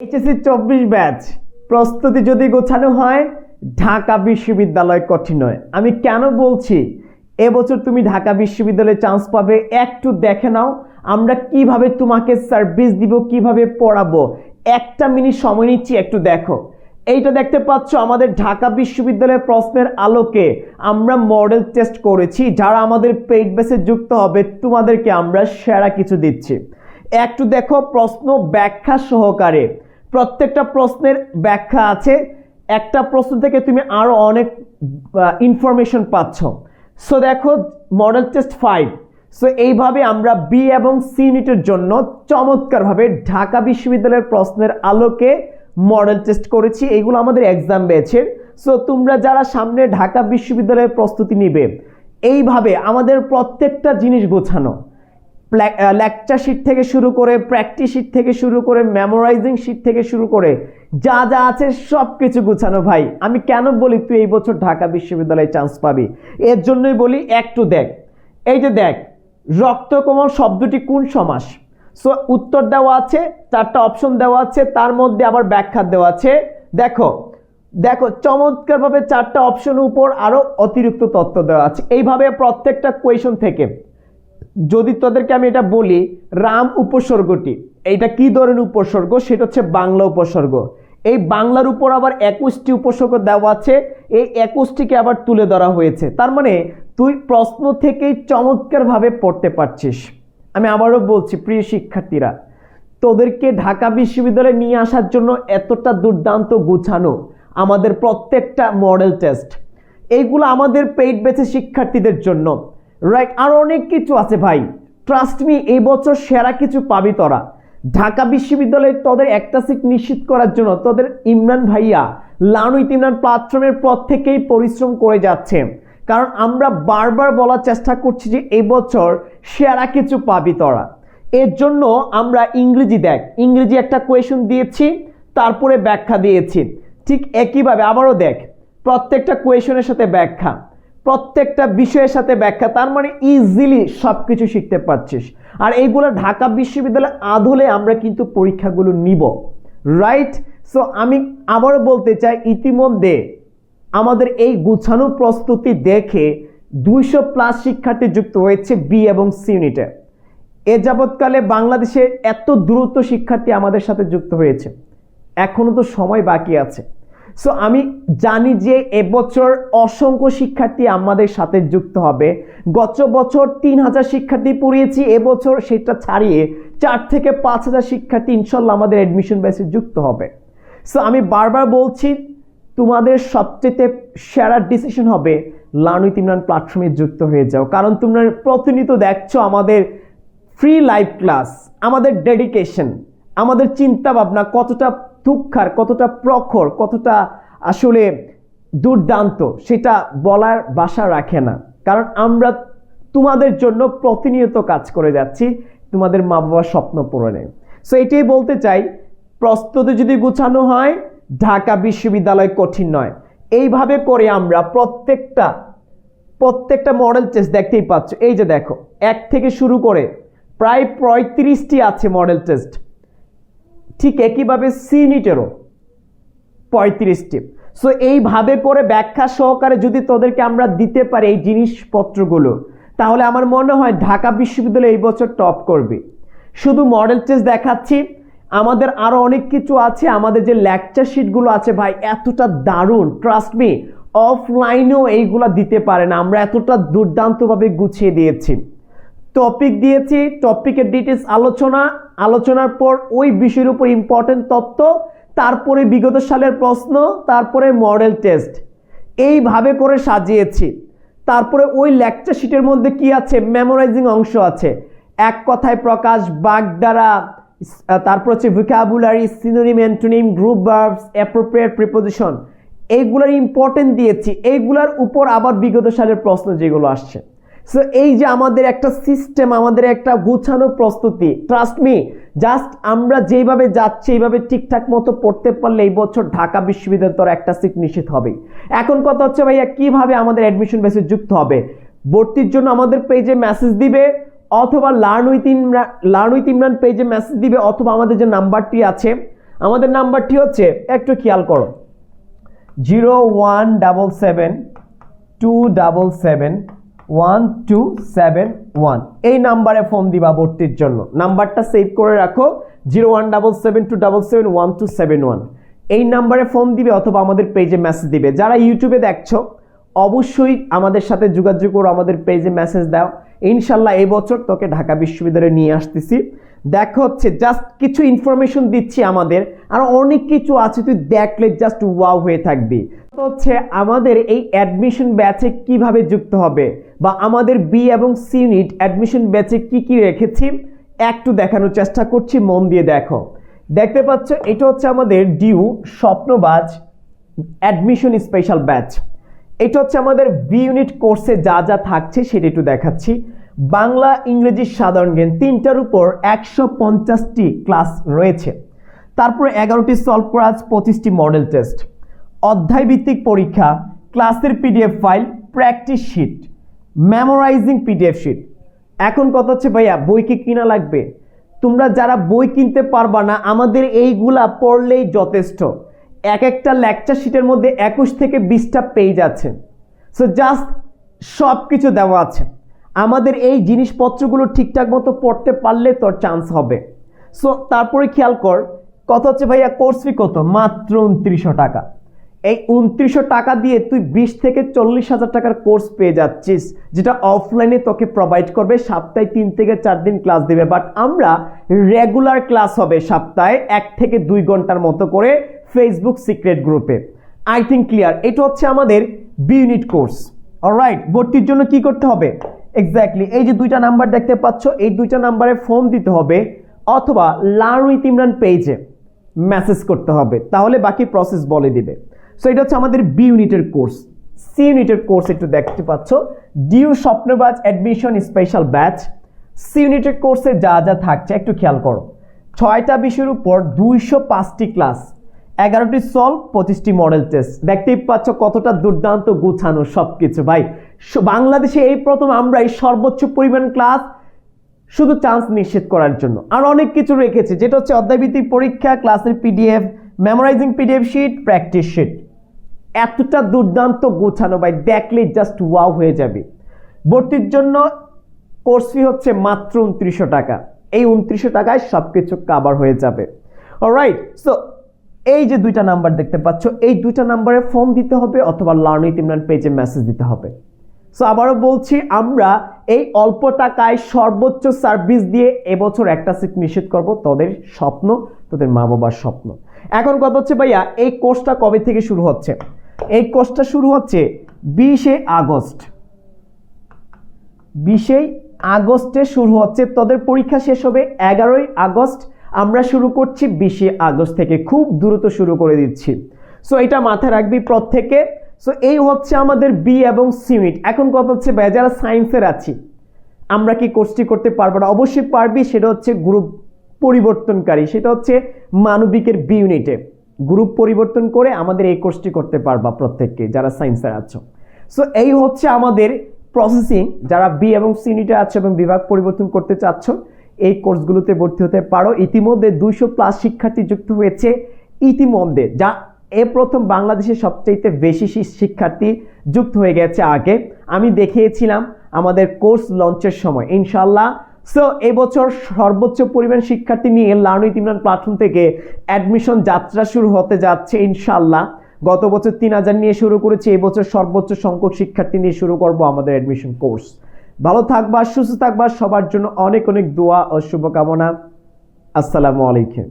HSC 24 batch প্রস্তুতি যদি গোছানো হয় ঢাকা বিশ্ববিদ্যালয় কঠিন নয়। আমি কেন বলছি এবছর তুমি ঢাকা বিশ্ববিদ্যালয়ে চান্স পাবে, একটু দেখে নাও আমরা কিভাবে তোমাকে সার্ভিস দিব, কিভাবে পড়াবো। একটা মিনিট সময় নিচ্ছি, একটু দেখো। এইটা দেখতে পাচ্ছ আমাদের ঢাকা বিশ্ববিদ্যালয়ের প্রশ্নের আলোকে আমরা মডেল টেস্ট করেছি। যারা আমাদের পেইড ব্যাচে যুক্ত হবে তোমাদেরকে আমরা সেরা কিছু দিচ্ছি। একটু দেখো, প্রশ্ন ব্যাখ্যা সহকারে প্রত্যেকটা প্রশ্নের ব্যাখ্যা আছে। একটা প্রশ্ন থেকে তুমি আরো অনেক ইনফরমেশন পাচ্ছ। সো দেখো মডেল টেস্ট 5। সো এইভাবে আমরা বি এবং সি ইউনিটের জন্য চমৎকারভাবে ঢাকা বিশ্ববিদ্যালয়ের প্রশ্নের আলোকে মডেল টেস্ট করেছি। এইগুলো আমাদের এক্সাম ব্যাচের। সো তোমরা যারা সামনে ঢাকা বিশ্ববিদ্যালয়ের প্রস্তুতি নিবে, এইভাবে আমাদের প্রত্যেকটা জিনিস গোছানো, লেকচার শিট থেকে শুরু করে প্র্যাকটিস শিট থেকে শুরু করে মেমোরাইজিং শিট থেকে শুরু করে যা যা আছে সব কিছু গোছানো। ভাই আমি কেন বলি তুই এই বছর ঢাকা বিশ্ববিদ্যালয়ে চান্স পাবি, এর জন্যই বলি একটু দেখ। এই যে দেখ, রক্তকমল শব্দটি কোন সমাস? সো উত্তর দেওয়া আছে, 4টা অপশন দেওয়া আছে, তার মধ্যে আবার ব্যাখ্যা দেওয়া আছে। দেখো দেখো চমৎকারভাবে 4টা অপশনের উপর আরো অতিরিক্ত তথ্য দেওয়া আছে। এইভাবে প্রত্যেকটা কোয়েশন থেকে যদি তোদেরকে আমি এটা বলি, রাম উপসর্গটি এইটা কি ধরনের উপসর্গ, সেটা হচ্ছে বাংলা উপসর্গ। এই বাংলার উপর আবার 21টি উপসর্গ দেওয়া আছে, এই 21টিকে আবার তুলে ধরা হয়েছে। তার মানে তুই প্রশ্ন থেকেই চমৎকারভাবে পড়তে পারছিস। আমি আবারও বলছি প্রিয় শিক্ষার্থীরা, তোদেরকে ঢাকা বিশ্ববিদ্যালয়ে নিয়ে আসার জন্য এতটা দুর্দান্ত গুছানো আমাদের প্রত্যেকটা মডেল টেস্ট, এইগুলো আমাদের পেইড ব্যাচের শিক্ষার্থীদের জন্য, রাইট? আর অনেক কিছু আছে ভাই, ট্রাস্ট মি এই বছর সেরা কিছু পাবি তোরা। ঢাকা বিশ্ববিদ্যালয়ে তোদের একটা সিট নিশ্চিত করার জন্য তোদের ইমরান ভাইয়া লার্ন উইথ ইমরান প্ল্যাটফর্মের পর থেকেই পরিশ্রম করে যাচ্ছে। কারণ আমরা বারবার বলার চেষ্টা করছি যে এই বছর সেরা কিছু পাবি তোরা। এর জন্য আমরা ইংরেজি দেখ, ইংরেজি একটা কোয়েশন দিয়েছি, তারপরে ব্যাখ্যা দিয়েছি। ঠিক একইভাবে আবারও দেখ, প্রত্যেকটা কোয়েশনের সাথে ব্যাখ্যা, প্রত্যেকটা বিষয়ের সাথে ব্যাখ্যা। তার মানে ইজিলি সবকিছু শিখতে পারছিস। আর এইগুলো ঢাকা বিশ্ববিদ্যালয় আদলে আমরা কিন্তু পরীক্ষাগুলো নিব, রাইট? সো আমি আবারও বলতে চাই, ইতিমধ্যে আমাদের এই গুছানো প্রস্তুতি দেখে 200+ শিক্ষার্থী যুক্ত হয়েছে বি এবং সি ইউনিটে। এ যাবৎকালে বাংলাদেশে এত দ্রুত শিক্ষার্থী আমাদের সাথে যুক্ত হয়েছে, এখনো তো সময় বাকি আছে। সো আমি জানি যে এবছর অসংখ্য শিক্ষার্থী আমাদের সাথে যুক্ত হবে। গত বছর 3000 শিক্ষার্থী পড়িয়েছি, এবছর সেটা ছাড়িয়ে 4 থেকে 5000 শিক্ষার্থী ইনশাল্লাহ আমাদের অ্যাডমিশন ব্যাচে যুক্ত হবে। সো আমি বারবার বলছি, তোমাদের সবচেয়ে সেরা ডিসিশন হবে লার্ন উইথ ইমরান প্ল্যাটফর্মে যুক্ত হয়ে যাও। কারণ তোমরা প্রতিনিয়ত দেখছো আমাদের ফ্রি লাইভ ক্লাস, আমাদের ডেডিকেশন, আমাদের চিন্তা ভাবনা কতটা তুক্ষার, কতটা প্রখর, কতটা আসলে দুর্দান্ত, সেটা বলার ভাষা রাখে না। কারণ আমরা তোমাদের জন্য প্রতিনিয়ত কাজ করে যাচ্ছি তোমাদের মা বাবার স্বপ্ন পূরণে। সো এটাই বলতে চাই, প্রস্তুতি যদি গুছানো হয় ঢাকা বিশ্ববিদ্যালয় কঠিন নয়। এইভাবে করে আমরা প্রত্যেকটা মডেল টেস্ট দেখতেই পাচ্ছ। এই যে দেখো, 1 থেকে শুরু করে প্রায় 35টি আছে মডেল টেস্ট। ঠিক একইভাবে সি ইউনিটেরও 35টি। সো এইভাবে করে ব্যাখ্যা সহকারে যদি তোদেরকে আমরা দিতে পারি এই জিনিসপত্রগুলো, তাহলে আমার মনে হয় ঢাকা বিশ্ববিদ্যালয় এই বছর টপ করবে। শুধু মডেল টেস্ট দেখাচ্ছি, আমাদের আরো অনেক কিছু আছে। আমাদের যে লেকচার শিটগুলো আছে ভাই এতটা দারুণ, ট্রাস্ট মি অফলাইনেও এইগুলা দিতে পারে না, আমরা এতটা দুর্দান্তভাবে গুছিয়ে দিয়েছি। টপিক দিয়েছি, টপিকের ডিটেলস আলোচনার পর ওই বিষয়ের উপর ইম্পর্টেন্ট তথ্য, তারপরে বিগত সালের প্রশ্ন, তারপরে মডেল টেস্ট, এইভাবে করে সাজিয়েছি। তারপরে ওই লেকচার শিটের মধ্যে কি আছে, মেমোরাইজিং অংশ আছে, এক কথায় প্রকাশ, বাগধারা, তারপর হচ্ছে vocabulary, synonym, antonym, group verbs, appropriate preposition, এইগুলার ইম্পর্টেন্ট দিয়েছি। এইগুলার উপর আবার বিগত সালের প্রশ্ন যেগুলো আসছে। সো এই যে আমাদের একটা সিস্টেম, আমাদের একটা গুছানো প্রস্তুতি, ট্রাস্ট মি জাস্ট আমরা যেভাবে যাচ্ছি এইভাবে ঠিকঠাক মতো পড়তে পারলে এই বছর ঢাকা বিশ্ববিদ্যালয় তোর একটা সিট নিশ্চিত হবে। এখন কথা হচ্ছে ভাইয়া কিভাবে আমাদের অ্যাডমিশন ব্যাচে যুক্ত হবে। ভর্তির জন্য আমাদের পেজে মেসেজ দিবে, অথবা লার্ন উইথ ইমরান পেজে মেসেজ দিবে, অথবা আমাদের যে নাম্বারটি আছে আমাদের নাম্বারটি হচ্ছে, একটু খেয়াল করো, 01772771271। এই নাম্বারে ফোন দিবা ভর্তির জন্য। নাম্বারটা সেভ করে রাখো, 01772771271। এই নাম্বারে ফোন দিবে অথবা আমাদের পেজে মেসেজ দিবে। যারা ইউটিউবে দেখছো অবশ্যই আমাদের সাথে যোগাযোগ করো, আমাদের পেজে মেসেজ দাও। ইনশাল্লাহ এই বছর তোকে ঢাকা বিশ্ববিদ্যালয়ে নিয়ে আসতেছি। দেখো হচ্ছে জাস্ট কিছু ইনফরমেশন দিচ্ছি, আমাদের আর অনেক কিছু আছে, তুই দেখলে জাস্ট ওয়াও হয়ে থাকবি। হচ্ছে আমাদের এই অ্যাডমিশন ব্যাচে কিভাবে যুক্ত হবে, বা আমাদের বি এবং সি ইউনিট অ্যাডমিশন ব্যাচে কি কি রেখেছি একটু দেখানোর চেষ্টা করছি, মন দিয়ে দেখো। দেখতে পাচ্ছ এটা হচ্ছে আমাদের ডিউ স্বপ্নবাজ অ্যাডমিশন স্পেশাল ব্যাচ। এটা হচ্ছে আমাদের বি ইউনিট কোর্সে যা যা থাকছে সেটা একটু দেখাচ্ছি। বাংলা, ইংরেজি, সাধারণ জ্ঞান, তিনটার উপর 150টি ক্লাস রয়েছে। তারপরে 11টি সলভ করা, 25টি মডেল টেস্ট, অধ্যায় ভিত্তিক পরীক্ষা, ক্লাসের PDF file, practice sheet, memorising PDF sheet. এখন কথা হচ্ছে ভাইয়া বই কি কিনা লাগবে? তোমরা যারা বই কিনতে পারবা না, আমাদের এইগুলা পড়লেই যথেষ্ট। এক একটা লেকচার শিটের মধ্যে 21 থেকে 20টা পেজ আছে। সো জাস্ট সব কিছু দেওয়া আছে। আমাদের এই জিনিসপত্রগুলো ঠিকঠাক মতো পড়তে পারলে তোর চান্স হবে। সো তারপরে খেয়াল কর, কথা হচ্ছে ভাইয়া কোর্স ফি কত? মাত্র 2900 টাকা। এই 2900 টাকা দিয়ে তুই 20 থেকে 40,000 টাকার কোর্স পেয়ে যাচ্ছিস, যেটা অফলাইনে তোকে প্রোভাইড করবে। সপ্তাহে 3 থেকে 4 দিন ক্লাস দিবে, বাট আমরা রেগুলার ক্লাস হবে সপ্তাহে 1 থেকে 2 ঘন্টার মতো করে ফেসবুক সিক্রেট গ্রুপে। I think clear. এটা হচ্ছে আমাদের বি ইউনিট কোর্স। অলরাইট, ভর্তির জন্য কি করতে হবে? এক্স্যাক্টলি এই যে 2টা নাম্বার দেখতে পাচ্ছ, এই 2টা নাম্বারে ফোন দিতে হবে অথবা লার্ন উইথ ইমরান পেজে মেসেজ করতে হবে, তাহলে বাকি প্রসেস বলে দিবে। সো এটা হচ্ছে আমাদের বি ইউনিটের কোর্স। সি ইউনিটের কোর্স একটু দেখতে পাচ্ছ, ডিউ স্বপ্নবাজ অ্যাডমিশন স্পেশাল ব্যাচ। সি ইউনিটের কোর্সে যা যা থাকছে একটু খেয়াল করো। 6টা বিষয়ের উপর 205টি ক্লাস, 11টি সলভ, 25টি মডেল টেস্ট। দেখতেই পাচ্ছ কতটা দুর্দান্ত গুছানো সবকিছু। ভাই বাংলাদেশে এই প্রথম আমরা এই সর্বোচ্চ পরিমাণ ক্লাস শুধু চান্স নিশ্চিত করার জন্য। আর অনেক কিছু রেখেছে, যেটা হচ্ছে অধ্যায়ভিত্তিক পরীক্ষা, ক্লাসের PDF, memorising PDF sheet, practice sheet. এতটা দুর্দান্ত গোছানো ভাই, দেখলে জাস্ট ওয়াও হয়ে যাবে। ভর্তির জন্য কোর্স ফি হচ্ছে মাত্র 2900 টাকা। এই 2900 টাকায় সবকিছু কভার হয়ে যাবে। অলরাইট, সো এই যে 2টা নাম্বার দেখতে পাচ্ছ, এই 2টা নাম্বারে ফোন দিতে হবে অথবা লার্ন উইথ ইমরান পেজে মেসেজ দিতে হবে। সো আবারও বলছি, আমরা এই অল্প টাকায় সর্বোচ্চ সার্ভিস দিয়ে এবছর একটা সিট নিশ্চিত করব। তোদের স্বপ্ন, তোদের মা বাবার স্বপ্ন। এখন কথা হচ্ছে ভাইয়া এই কোর্সটা কবে থেকে শুরু হচ্ছে? এই কোর্সটা শুরু হচ্ছে 20 আগস্ট। 20 আগস্টে শুরু হচ্ছে। তোদের পরীক্ষা শেষ হবে 11 আগস্ট। আমরা শুরু করছি 20 আগস্ট থেকে, খুব দ্রুত শুরু করে দিচ্ছি। সো এটা মাথায় রাখবি প্রত্যেকে। সো এই হচ্ছে আমাদের বি এবং সি ইউনিট। এখন কথা হচ্ছে ভাই যারা সায়েন্সের আছি আমরা কি কোর্সটি করতে পারবো না? অবশ্যই পারবি। সেটা হচ্ছে গ্রুপ পরিবর্তনকারী, সেটা হচ্ছে মানবিকের বি ইউনিটে গ্রুপ পরিবর্তন করে আমাদের এই কোর্সটি করতে পারবা প্রত্যেককে, যারা সায়েন্সের আছো। সো এই হচ্ছে আমাদের প্রসেসিং। যারা বি এবং সি ইউনিটে আছো এবং বিভাগ পরিবর্তন করতে চাচ্ছ, এই কোর্সগুলোতে ভর্তি হতে পারো। ইতিমধ্যে 200+ শিক্ষার্থী যুক্ত হয়েছে ইতিমধ্যে, যা এ প্রথম বাংলাদেশের সবচেয়ে বেশি শিক্ষার্থী যুক্ত হয়ে গেছে। আগে আমি দেখিয়েছিলাম আমাদের কোর্স লঞ্চের সময়। ইনশাল্লাহ সো এবছর সর্বোচ্চ পরিমাণ শিক্ষার্থী নিয়ে লার্ন উইথ ইমরান প্ল্যাটফর্ম থেকে অ্যাডমিশন যাত্রা শুরু হতে যাচ্ছে ইনশাল্লাহ। গত বছর 3000 নিয়ে শুরু করেছি, এবছর সর্বোচ্চ সংখ্যক শিক্ষার্থী নিয়ে শুরু করব আমাদের অ্যাডমিশন কোর্স। ভালো থাকবা, সুস্থ থাকবা, সবার জন্য অনেক অনেক দোয়া ও শুভকামনা। আসসালামু আলাইকুম।